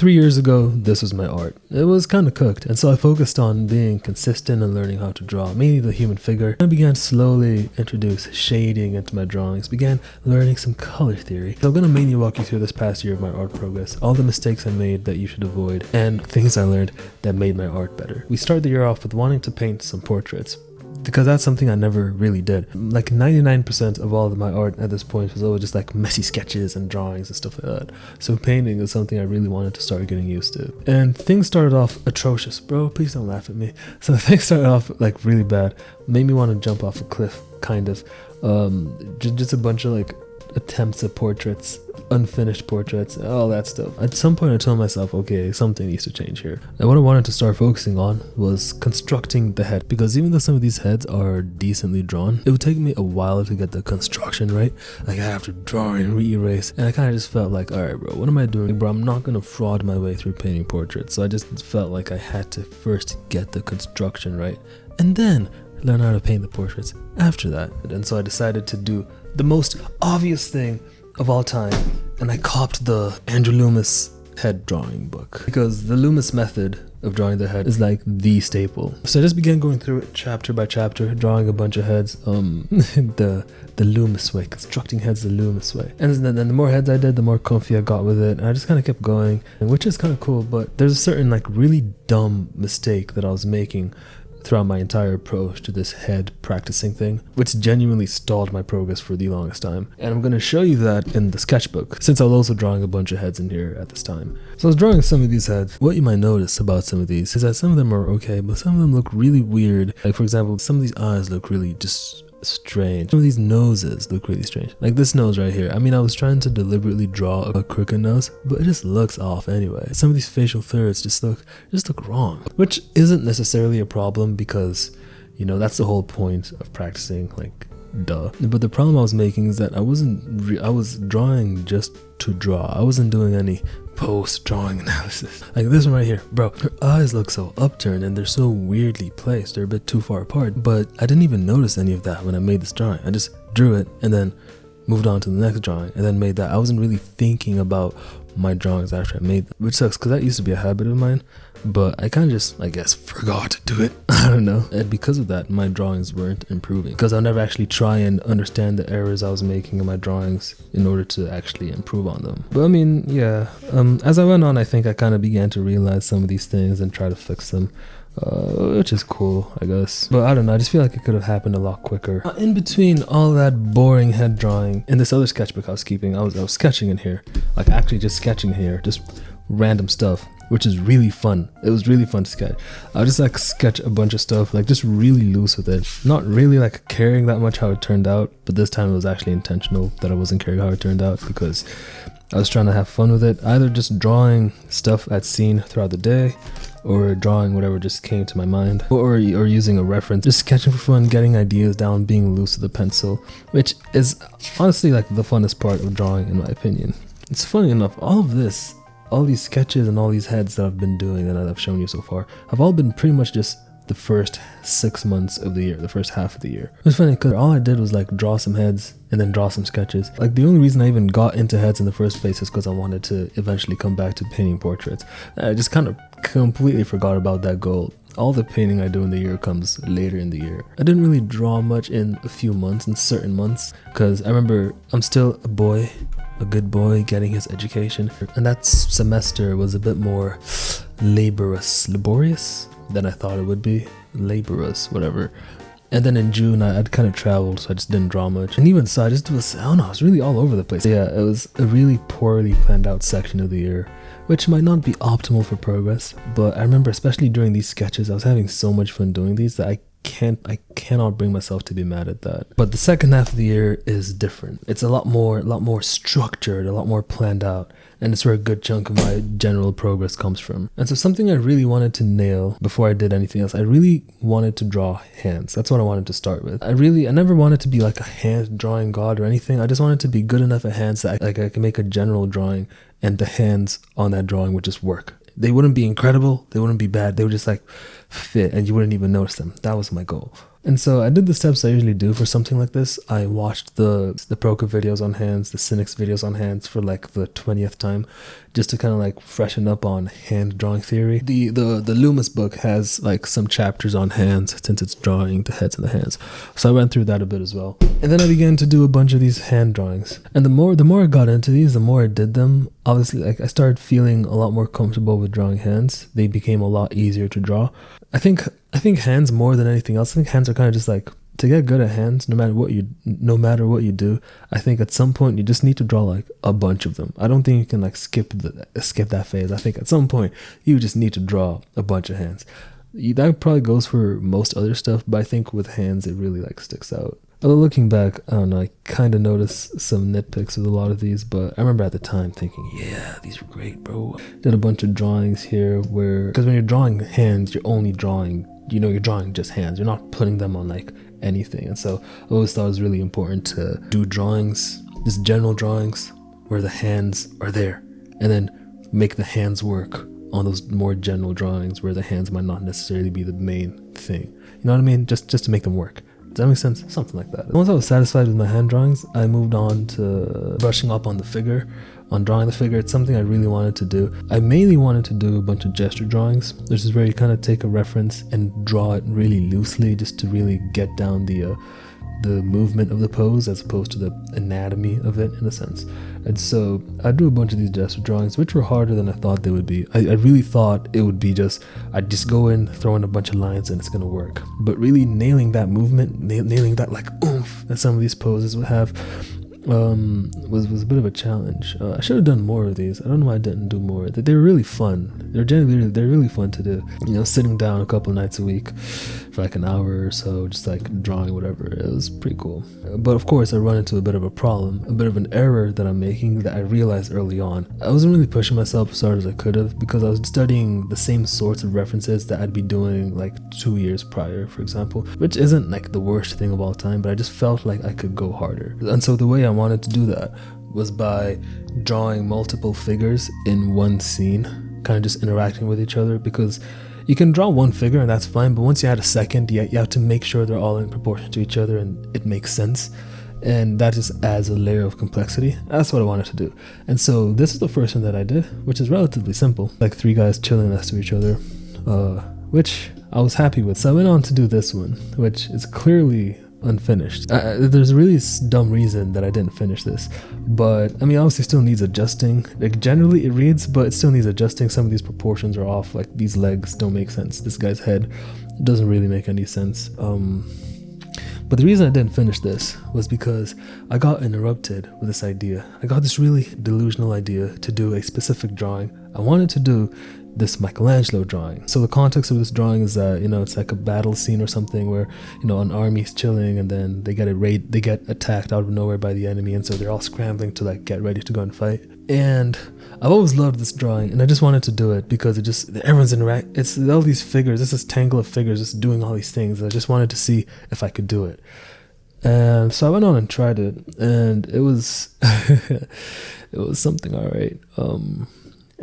3 years ago, this was my art. It was kind of cooked, and so I focused on being consistent and learning how to draw, mainly the human figure. I began slowly introduce shading into my drawings, began learning some color theory. So I'm going to mainly walk you through this past year of my art progress, all the mistakes I made that you should avoid, and things I learned that made my art better. We started the year off with wanting to paint some portraits, because that's something I never really did. Like 99% of all of my art at this point was always just like messy sketches and drawings and stuff like that. So painting is something I really wanted to start getting used to. And things started off atrocious. Bro, please don't laugh at me. So things started off like really bad. Made me want to jump off a cliff, kind of. Just a bunch of like attempts at portraits, unfinished portraits, all that stuff. At some point I told myself, okay, something needs to change here. And what I wanted to start focusing on was constructing the head, because even though some of these heads are decently drawn, it would take me a while to get the construction right. Like I have to draw and re-erase, and I kind of just felt like, all right bro, what am I doing? Bro, I'm not gonna fraud my way through painting portraits. So I just felt like I had to first get the construction right, and then learn how to paint the portraits after that. And so I decided to do the most obvious thing of all time, and I copied the Andrew Loomis head drawing book, because the Loomis method of drawing the head is like the staple. So I just began going through it chapter by chapter, drawing a bunch of heads the Loomis way, constructing heads the Loomis way. And then the more heads I did, the more comfy I got with it, and I just kind of kept going, which is kind of cool. But there's a certain like really dumb mistake that I was making throughout my entire approach to this head practicing thing, which genuinely stalled my progress for the longest time. And I'm going to show you that in the sketchbook, since I was also drawing a bunch of heads in here at this time. So I was drawing some of these heads. What you might notice about some of these is that some of them are okay, but some of them look really weird. Like for example, some of these eyes look really just strange. Some of these noses look really strange. Like this nose right here. I mean, I was trying to deliberately draw a crooked nose, but it just looks off anyway. Some of these facial thirds just look wrong, which isn't necessarily a problem, because you know that's the whole point of practicing, like duh. But the problem I was making is that I was drawing just to draw. I wasn't doing any post-drawing analysis. Like this one right here, bro, her eyes look so upturned and they're so weirdly placed. They're a bit too far apart, but I didn't even notice any of that when I made this drawing. I just drew it and then moved on to the next drawing and then made that. I wasn't really thinking about my drawings after I made them, which sucks because that used to be a habit of mine, but I kind of just, I guess, forgot to do it. I don't know. And because of that, my drawings weren't improving, because I'll never actually try and understand the errors I was making in my drawings in order to actually improve on them. But I mean, yeah, as I went on, I think I kind of began to realize some of these things and try to fix them. Which is cool, I guess. But I don't know, I just feel like it could have happened a lot quicker. In between all that boring head drawing, in this other sketchbook I was keeping, I was sketching in here. Like actually just sketching here, just random stuff, which is really fun. It was really fun to sketch. I just like sketch a bunch of stuff, like just really loose with it. Not really like caring that much how it turned out, but this time it was actually intentional that I wasn't caring how it turned out, because I was trying to have fun with it. Either just drawing stuff I'd seen throughout the day, or drawing whatever just came to my mind, or using a reference, just sketching for fun, getting ideas down, being loose with a pencil, which is honestly like the funnest part of drawing in my opinion. It's funny enough, all these sketches and all these heads that I've been doing that I've shown you so far have all been pretty much just the first 6 months of the year, the first half of the year. It's funny because all I did was like draw some heads and then draw some sketches. Like the only reason I even got into heads in the first place is because I wanted to eventually come back to painting portraits. I just kind of completely forgot about that goal. All the painting I do in the year comes later in the year. I didn't really draw much in a few months, in certain months, because I remember I'm still a good boy getting his education, and that semester was a bit more laborious than I thought it would be. Laborious, whatever. And then in June, I'd kind of traveled, so I just didn't draw much. And even so, I don't know, I was really all over the place. Yeah, it was a really poorly planned out section of the year, which might not be optimal for progress. But I remember, especially during these sketches, I was having so much fun doing these that I cannot bring myself to be mad at that. But the second half of the year is different. It's a lot more structured, a lot more planned out, and it's where a good chunk of my general progress comes from. And so something I really wanted to nail before I did anything else, I really wanted to draw hands. That's what I wanted to start with. I never wanted to be like a hand drawing god or anything. I just wanted to be good enough at hands that I can make a general drawing, and the hands on that drawing would just work. They wouldn't be incredible, they wouldn't be bad, they would just like fit and you wouldn't even notice them. That was my goal. And so I did the steps I usually do for something like this. I watched the Proka videos on hands, the Cynics videos on hands for like the 20th time, just to kind of like freshen up on hand drawing theory. The Loomis book has like some chapters on hands since it's drawing the heads and the hands. So I went through that a bit as well. And then I began to do a bunch of these hand drawings. And the more I got into these, the more I did them, obviously like I started feeling a lot more comfortable with drawing hands. They became a lot easier to draw. I think hands more than anything else. I think hands are kind of just like, to get good at hands, no matter what you do, I think at some point you just need to draw like a bunch of them. I don't think you can like skip that phase. I think at some point you just need to draw a bunch of hands. That probably goes for most other stuff, but I think with hands it really like sticks out. Although looking back, I don't know, I kind of noticed some nitpicks with a lot of these, but I remember at the time thinking, yeah, these were great, bro. Did a bunch of drawings here because when you're drawing hands, you're only drawing, you're drawing just hands. You're not putting them on like anything. And so I always thought it was really important to do drawings, just general drawings where the hands are there, and then make the hands work on those more general drawings where the hands might not necessarily be the main thing. You know what I mean? Just to make them work. Does that make sense? Something like that. Once I was satisfied with my hand drawings, I moved on to brushing up on the figure, on drawing the figure. It's something I really wanted to do. I mainly wanted to do a bunch of gesture drawings. This is where you kind of take a reference and draw it really loosely just to really get down the movement of the pose as opposed to the anatomy of it in a sense. And so I do a bunch of these gesture drawings, which were harder than I thought they would be. I really thought it would be I'd just go in, throw in a bunch of lines and it's gonna work. But really nailing that movement, nailing that like oomph that some of these poses would have, was a bit of a challenge. I should have done more of these. I don't know why I didn't do more. They were really fun. They're really fun to do. Sitting down a couple nights a week for like an hour or so, just like drawing whatever. It was pretty cool. But of course, I run into a bit of a problem, a bit of an error that I'm making that I realized early on. I wasn't really pushing myself as hard as I could have because I was studying the same sorts of references that I'd be doing like 2 years prior, for example, which isn't like the worst thing of all time, but I just felt like I could go harder. And so the way I wanted to do that was by drawing multiple figures in one scene, kind of just interacting with each other, because you can draw one figure and that's fine, but once you add a second, you have to make sure they're all in proportion to each other and it makes sense, and that just adds a layer of complexity. That's what I wanted to do. And so this is the first one that I did, which is relatively simple, like 3 guys chilling next to each other, which I was happy with. So I went on to do this one, which is clearly unfinished. There's a really dumb reason that I didn't finish this, but I mean obviously still needs adjusting. Like generally it reads, but it still needs adjusting. Some of these proportions are off, like these legs don't make sense. This guy's head doesn't really make any sense. But the reason I didn't finish this was because I got interrupted with this idea. I got this really delusional idea to do a specific drawing. I wanted to do this Michelangelo drawing. So the context of this drawing is that, it's like a battle scene or something where, an army's chilling and then they get attacked out of nowhere by the enemy, and so they're all scrambling to like get ready to go and fight. And I've always loved this drawing and I just wanted to do it because everyone's it's all these figures, this tangle of figures just doing all these things, and I just wanted to see if I could do it. And so I went on and tried it, and it was it was something alright.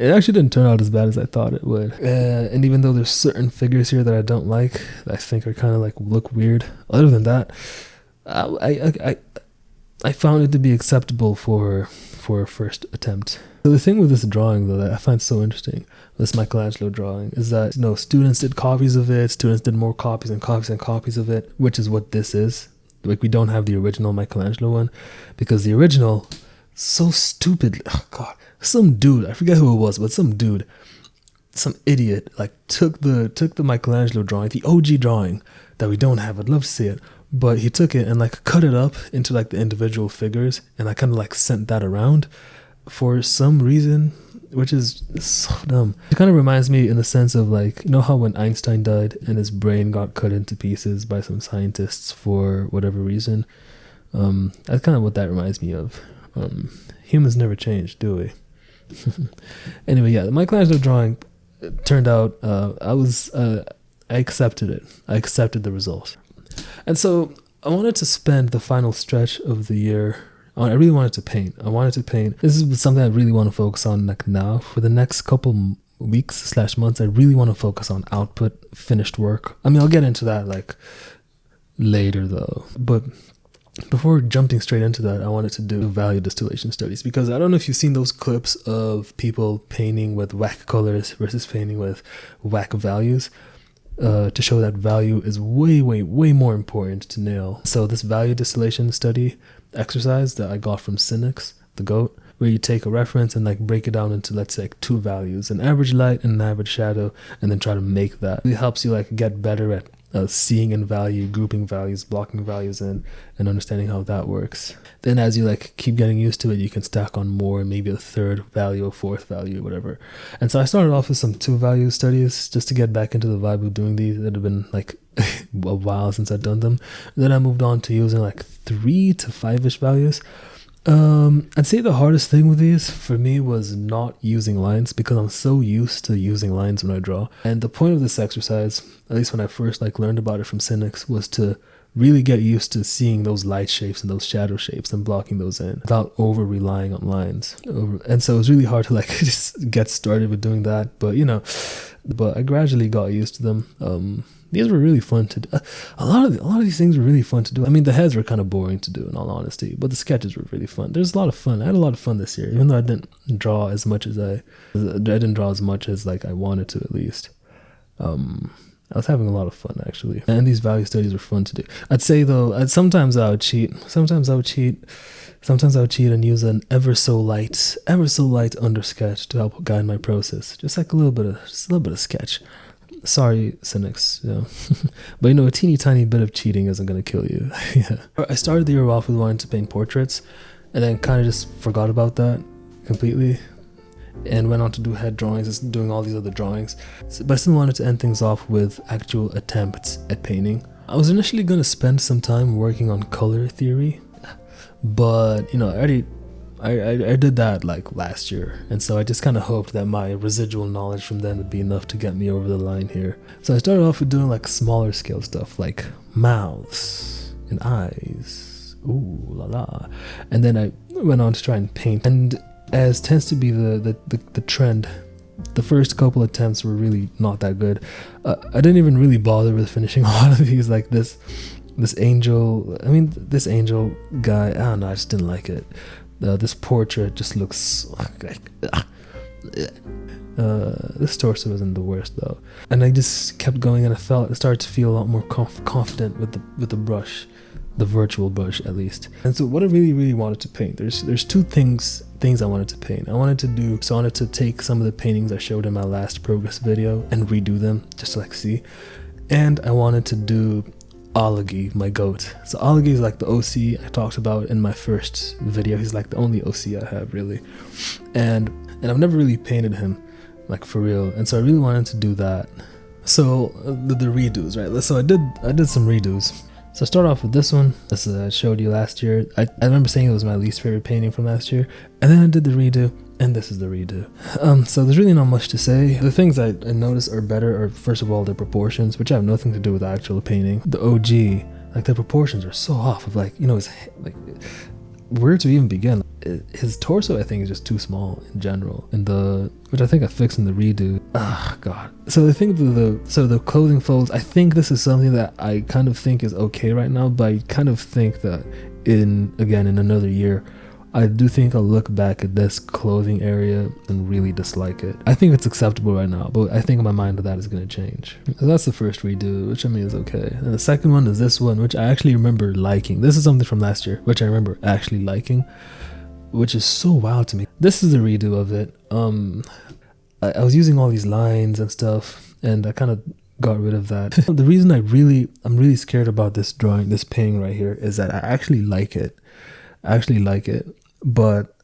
It actually didn't turn out as bad as I thought it would. And even though there's certain figures here that I don't like, that I think are kind of like look weird, other than that, I found it to be acceptable for a first attempt. So the thing with this drawing though that I find so interesting, this Michelangelo drawing, is that students did copies of it, students did more copies and copies and copies of it, which is what this is. Like we don't have the original Michelangelo one, because the original, so stupid, oh god, some dude, I forget who it was, but some dude, some idiot, like took the Michelangelo drawing, the OG drawing that we don't have. I'd love to see it, but he took it and like cut it up into like the individual figures, and I kind of like sent that around for some reason, which is so dumb. It kind of reminds me in the sense of like, how when Einstein died and his brain got cut into pieces by some scientists for whatever reason. That's kind of what that reminds me of. Humans never change, do we? Anyway, yeah, the Michelangelo drawing turned out, I accepted it. I accepted the result. And so I wanted to spend the final stretch of the year I really wanted to paint. This is something I really want to focus on like now. For the next couple weeks/months, I really want to focus on output, finished work. I mean, I'll get into that like later though. But before jumping straight into that, I wanted to do value distillation studies, because I don't know if you've seen those clips of people painting with whack colors versus painting with whack values, to show that value is way more important to nail. So this value distillation study exercise that I got from Cynics, the GOAT, where you take a reference and like break it down into, let's say, like 2 values, an average light and an average shadow, and then try to make that. It helps you like get better at seeing in value, grouping values, blocking values in, and understanding how that works. Then as you like keep getting used to it, you can stack on more, maybe a 3rd value, a 4th value, whatever. And so I started off with some 2 value studies just to get back into the vibe of doing these. It had been like a while since I'd done them. And then I moved on to using like 3 to 5-ish values. I'd say the hardest thing with these for me was not using lines, because I'm so used to using lines when I draw. And the point of this exercise, at least when I first like learned about it from Cynics, was to really get used to seeing those light shapes and those shadow shapes and blocking those in without over relying on lines. And so it was really hard to like just get started with doing that, but but I gradually got used to them. These were really fun to do. A lot of these things were really fun to do. I mean, the heads were kind of boring to do, in all honesty, but the sketches were really fun. There's a lot of fun. I had a lot of fun this year, even though I didn't draw as much as I like I wanted to, at least. I was having a lot of fun, actually. And these value studies were fun to do. I'd say though, sometimes I would cheat. Sometimes I would cheat and use an ever so light undersketch to help guide my process. Just like a little bit of sketch. Sorry, Cynics, but a teeny tiny bit of cheating isn't going to kill you. Yeah. I started the year off with wanting to paint portraits, and then kind of just forgot about that completely, and went on to do head drawings, doing all these other drawings. But I still wanted to end things off with actual attempts at painting. I was initially going to spend some time working on color theory, but I did that like last year, and so I just kind of hoped that my residual knowledge from then would be enough to get me over the line here. So I started off with doing like smaller scale stuff like mouths and eyes, ooh la la, and then I went on to try and paint. And as tends to be the trend, the first couple attempts were really not that good. I didn't even really bother with finishing a lot of these, like this angel guy. I don't know, I just didn't like it. This portrait just looks like this torso isn't the worst though, and I just kept going, and I started to feel a lot more confident with the brush, the virtual brush at least. And so what I really wanted to paint, there's 2 things I wanted to paint. I wanted to take some of the paintings I showed in my last progress video and redo them just to like see, and I wanted to do Oligi, my goat. So Oligi is like the OC I talked about in my first video. He's like the only OC I have, really, and I've never really painted him like for real, and so I really wanted to do that. So the redos, right? So I did some redos. So I start off with this one. This I showed you last year. I remember saying it was my least favorite painting from last year, and then I did the redo, and this is the redo. So there's really not much to say. The things I noticed are better are, first of all, the proportions, which have nothing to do with the actual painting. The OG, like the proportions are so off of his, like, where to even begin. His torso, I think, is just too small in general, which I think I fixed in the redo. God. So the thing, the clothing folds, I think this is something that I kind of think is okay right now, but I kind of think that in another year, I do think I'll look back at this clothing area and really dislike it. I think it's acceptable right now, but I think in my mind that is going to change. So that's the first redo, which I mean is okay. And the second one is this one, which I actually remember liking. This is something from last year, which I remember actually liking, which is so wild to me. This is a redo of it. I was using all these lines and stuff, and I kind of got rid of that. The reason I'm really scared about this drawing, this painting right here, is that I actually like it. But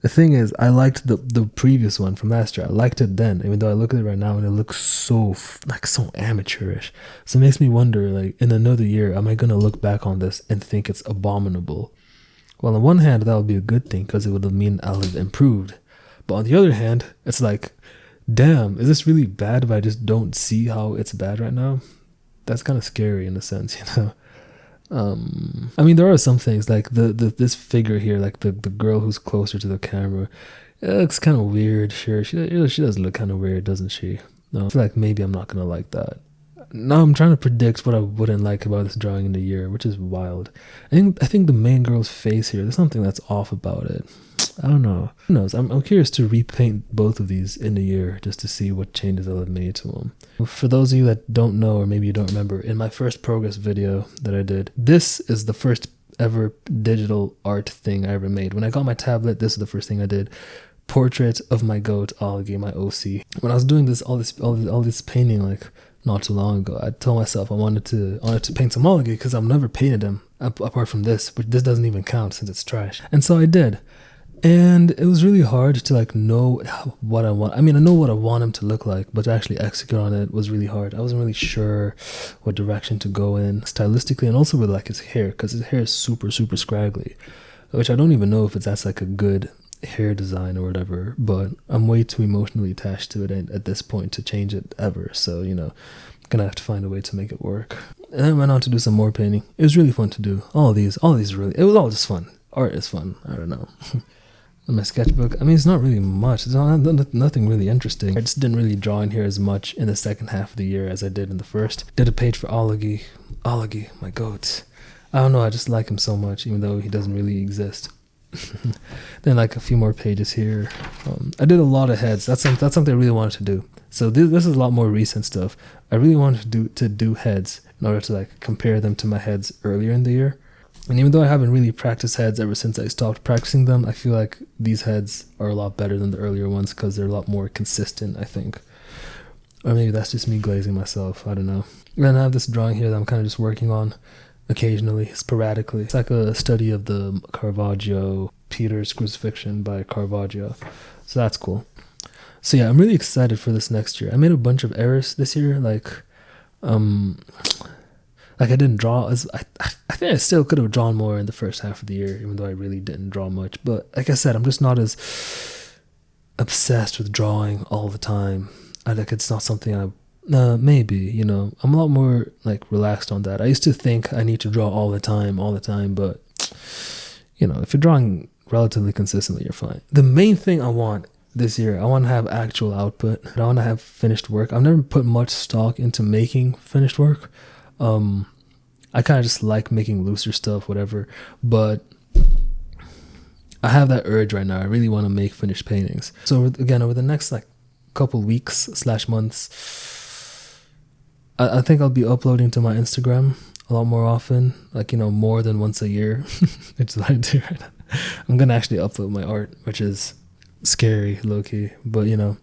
the thing is, I liked the previous one from last year. I liked it then, even though I look at it right now and it looks so amateurish. So it makes me wonder, like, in another year, am I gonna look back on this and think it's abominable? Well, on one hand, that would be a good thing, because it would mean I'll have improved. But on the other hand, it's like, damn, is this really bad if I just don't see how it's bad right now? That's kind of scary in a sense, I mean, there are some things like this figure here, like the girl who's closer to the camera. It looks kind of weird. Sure, she does look kind of weird, doesn't she? No, I feel like maybe I'm not gonna like that. Now I'm trying to predict what I wouldn't like about this drawing in the year, which is wild. I think the main girl's face here, there's something that's off about it. I don't know. Who knows? I'm curious to repaint both of these in the year just to see what changes I'll have made to them. For those of you that don't know, or maybe you don't remember, in my first progress video that I did, this is the first ever digital art thing I ever made. When I got my tablet, this is the first thing I did. Portrait of my goat, Ollie, my OC. When I was doing all this painting, like, not too long ago, I told myself I wanted to paint some Ollie because I've never painted him apart from this, but this doesn't even count since it's trash. And so I did. And it was really hard to like know what I want. I mean, I know what I want him to look like, but to actually execute on it was really hard. I wasn't really sure what direction to go in stylistically, and also with like his hair, because his hair is super, super scraggly, which I don't even know if that's like a good hair design or whatever, but I'm way too emotionally attached to it at this point to change it ever. So, you know, I'm gonna have to find a way to make it work. And I went on to do some more painting. It was really fun to do. All these really, it was all just fun. Art is fun. I don't know. My sketchbook, I mean, it's not really much. It's nothing really interesting. I just didn't really draw in here as much in the second half of the year as I did in the first. Did a page for Ollie, my goat. I don't know, I just like him so much, even though he doesn't really exist. Then like a few more pages here. I did a lot of heads. That's something I really wanted to do. So this is a lot more recent stuff. I really wanted to do heads in order to like compare them to my heads earlier in the year. And even though I haven't really practiced heads ever since I stopped practicing them, I feel like these heads are a lot better than the earlier ones because they're a lot more consistent, I think. Or maybe that's just me glazing myself, I don't know. And then I have this drawing here that I'm kind of just working on occasionally, sporadically. It's like a study of the Caravaggio, Peter's Crucifixion by Caravaggio. So that's cool. So yeah, I'm really excited for this next year. I made a bunch of errors this year, like I didn't draw as I think I still could have drawn more in the first half of the year, even though I really didn't draw much. But like I said, I'm just not as obsessed with drawing all the time. It's not something I maybe, you know, I'm a lot more like relaxed on that. I used to think I need to draw all the time, but you know, if you're drawing relatively consistently, you're fine. The main thing I want this year, I want to have actual output. I want to have finished work. I've never put much stock into making finished work. I kind of just like making looser stuff, whatever, but I have that urge right now. I really want to make finished paintings. So again, over the next like couple weeks / months, I think I'll be uploading to my Instagram a lot more often, like, you know, more than once a year. Which is what I do right now. I'm gonna actually upload my art, which is scary, low-key, but you know,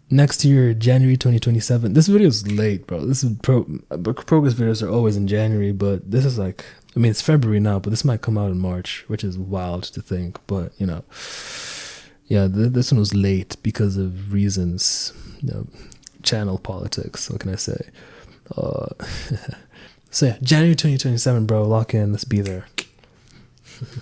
next year, January 2027. This video is late, bro. This is progress videos are always in January, but this is like, I mean, it's February now, but this might come out in March, which is wild to think. But you know, yeah, this one was late because of reasons, you know, channel politics. What can I say? So yeah, January 2027, bro. Lock in. Let's be there.